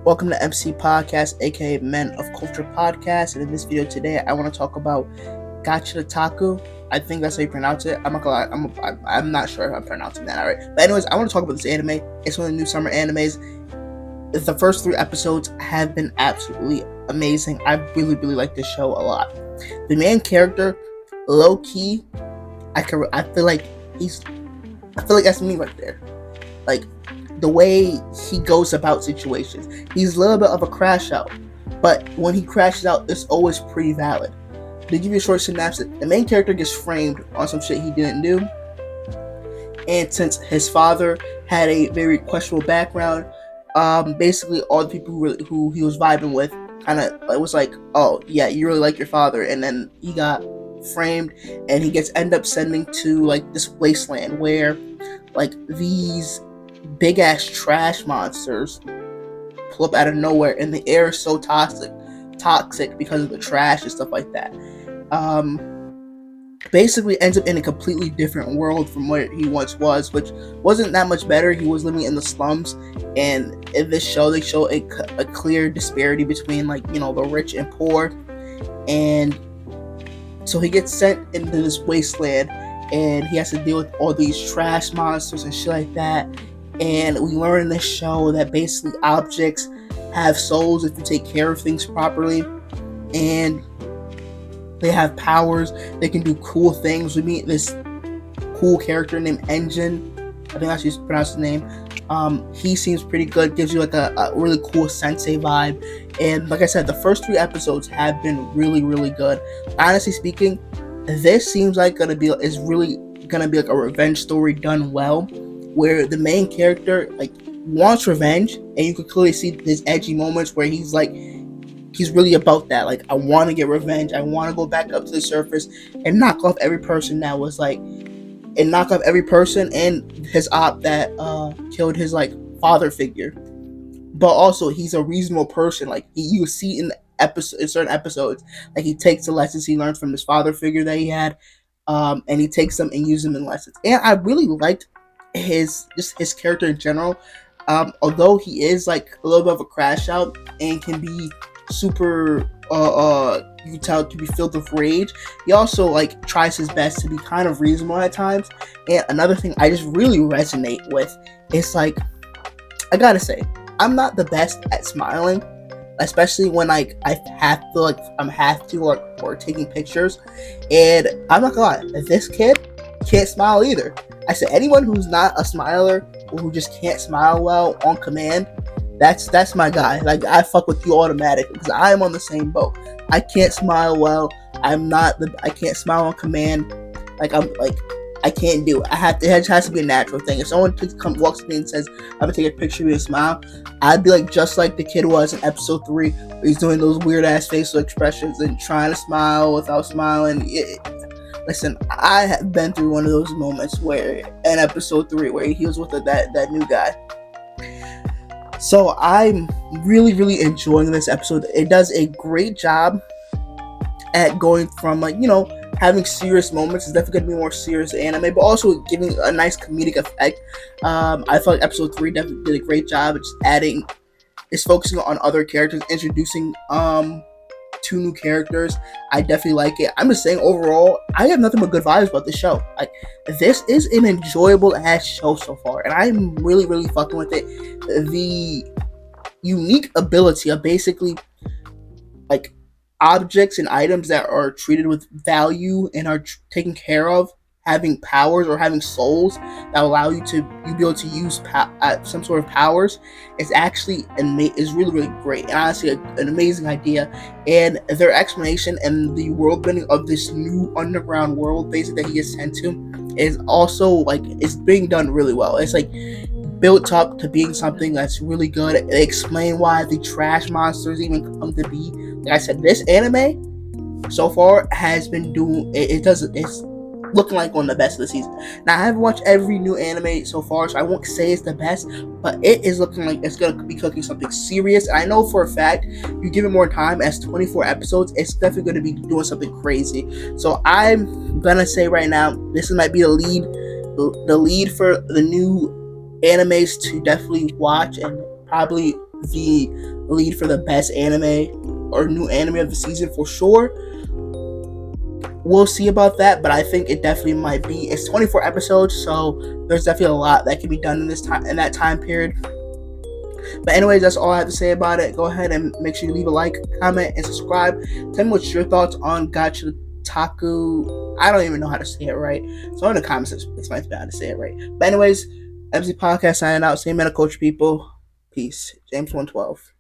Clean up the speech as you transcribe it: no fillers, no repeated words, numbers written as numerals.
Welcome to MCpodcast, aka Men of Culture Podcast. And in this video today, I want to talk about Gachiakuta. I think that's how you pronounce it. I'm not gonna lie, I'm not sure if I'm pronouncing that alright. But anyways, I want to talk about this anime. It's one of the new summer animes. The first 3 episodes have been absolutely amazing. I really like this show a lot. The main character, low key, I feel like that's me right there. Like, the way he goes about situations. He's a little bit of a crash out, but when he crashes out, it's always pretty valid. To give you a short synopsis, the main character gets framed on some shit he didn't do, and since his father had a very questionable background, basically all the people who he was vibing with kind of was like, oh yeah, you really like your father, and then he got framed, and he end up sending to like this wasteland where like these big ass trash monsters pull up out of nowhere, and the air is so toxic because of the trash and stuff like that. Basically ends up in a completely different world from where he once was, which wasn't that much better. He was living in the slums, and in this show they show a clear disparity between the rich and poor. And so he gets sent into this wasteland, and he has to deal with all these trash monsters and shit like that. And we learn in this show that basically objects have souls if you take care of things properly, and they have powers. They can do cool things. We meet this cool character named Engine. I think that's how you pronounce his name. He seems pretty good. Gives you like a really cool sensei vibe. And like I said, the first 3 episodes have been really good. Honestly speaking, this seems like is really gonna be like a revenge story done well, where the main character wants revenge, and you can clearly see his edgy moments where he's really about that. Like, I want to get revenge. I want to go back up to the surface and knock off every person and his op that killed his father figure. But also, he's a reasonable person. Like, you see in certain episodes, like, he takes the lessons he learned from his father figure that he had, and he takes them and uses them in lessons. And I really liked his character in general. Although he is a little bit of a crash out and can be super you can tell to be filled with rage, he also tries his best to be kind of reasonable at times. And another thing I just really resonate with is I gotta say, I'm not the best at smiling, especially when I have to or taking pictures. And I'm not gonna lie, this kid can't smile either. I said, anyone who's not a smiler or who just can't smile well on command, that's my guy. I fuck with you automatically because I'm on the same boat. I can't smile well. I can't smile on command. I can't do it. It has to be a natural thing. If someone walks to me and says, I'm gonna take a picture of you and smile, I'd be just like the kid was in episode 3, where he's doing those weird ass facial expressions and trying to smile without smiling. Listen, I have been through one of those moments where in episode 3 where he was with that new guy. So I'm really enjoying this episode. It does a great job at going from having serious moments. It's definitely going to be more serious anime, but also giving a nice comedic effect. I felt like episode 3 definitely did a great job. It's focusing on other characters, introducing 2 new characters. I definitely like it. I'm just saying, overall, I have nothing but good vibes about this show. This is an enjoyable ass show so far, and I'm really fucking with it. The unique ability of basically objects and items that are treated with value and are taken care of, having powers or having souls that allow you to be able to use some sort of powers, is actually is really great, and honestly an amazing idea. And their explanation and the world building of this new underground world basically that he gets sent to is also it's being done really well. It's built up to being something that's really good. They explain why the trash monsters even come to be. Like I said, this anime so far has been doing it's looking like one of the best of the season. Now, I haven't watched every new anime so far, so I won't say it's the best, but it is looking like it's going to be cooking something serious. And I know for a fact, you give it more time, as 24 episodes, it's definitely going to be doing something crazy. So I'm going to say right now, this might be the lead for the new animes to definitely watch, and probably the lead for the best anime or new anime of the season for sure. We'll see about that, but I think it definitely might be. It's 24 episodes, so there's definitely a lot that can be done in that time period. But anyways, that's all I have to say about it. Go ahead and make sure you leave a like, comment, and subscribe. Tell me what's your thoughts on Gachiakuta. I don't even know how to say it right. So in the comments, explain to me how to say it right. But anyways, MC Podcast signing out. Same Meta Culture people. Peace. James 112.